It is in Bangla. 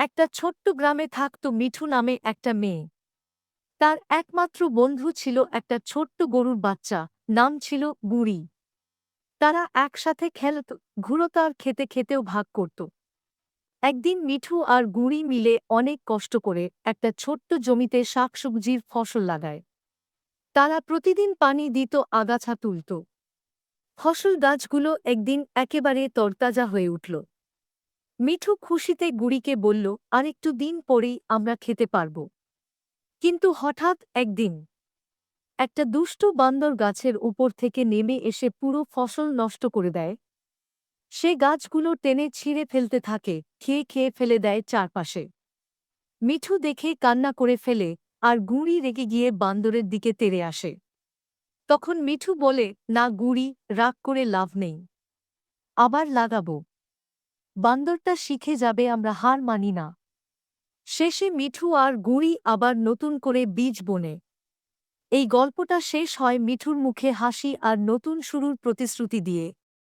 একটা ছোট্ট গ্রামে থাকত মিঠু নামে একটা মেয়ে। তার একমাত্র বন্ধু ছিল একটা ছোট্ট গরুর বাচ্চা, নাম ছিল গুঁড়ি। তারা একসাথে খেলত, ঘুরত আর খেতে খেতেও ভাগ করত। একদিন মিঠু আর গুঁড়ি মিলে অনেক কষ্ট করে একটা ছোট্ট জমিতে শাকসবজির ফসল লাগায়। তারা প্রতিদিন পানি দিত, আগাছা তুলত। ফসল গাছগুলো একদিন একেবারে তরতাজা হয়ে উঠল। মিঠু খুশিতে গুঁড়িকে বলল, আরেকটু দিন পরেই আমরা খেতে পারব। কিন্তু হঠাৎ একদিন একটা দুষ্টু বান্দর গাছের উপর থেকে নেমে এসে পুরো ফসল নষ্ট করে দেয়। সে গাছগুলো টেনে ছিঁড়ে ফেলতে থাকে, খেয়ে খেয়ে ফেলে দেয় চারপাশে। মিঠু দেখে কান্না করে ফেলে, আর গুঁড়ি রেগে গিয়ে বান্দরের দিকে তেড়ে আসে। তখন মিঠু বলে, না গুঁড়ি, রাগ করে লাভ নেই, আবার লাগাবো। বান্দরটা শিখে যাবে আমরা হার মানি না। শেষে মিঠু আর গুঁড়ি আবার নতুন করে বীজ বোনে। এই গল্পটা শেষ হয় মিঠুর মুখে হাসি আর নতুন শুরুর প্রতিশ্রুতি দিয়ে।